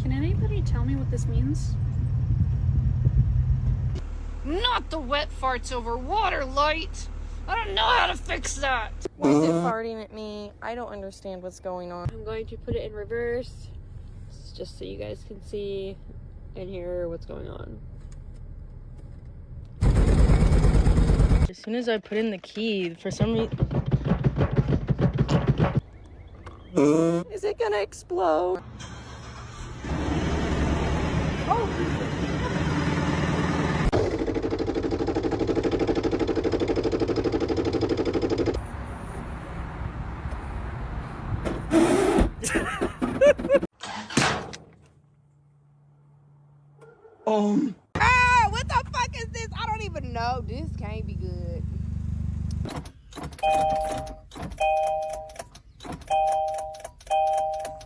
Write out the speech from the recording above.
Can anybody tell me what this means? Not the wet farts over water light! I don't know how to fix that! Why is it farting at me? I don't understand what's going on. I'm going to put it in reverse, just so you guys can see and hear what's going on. As soon as I put in the key, for some reason... Is it gonna explode?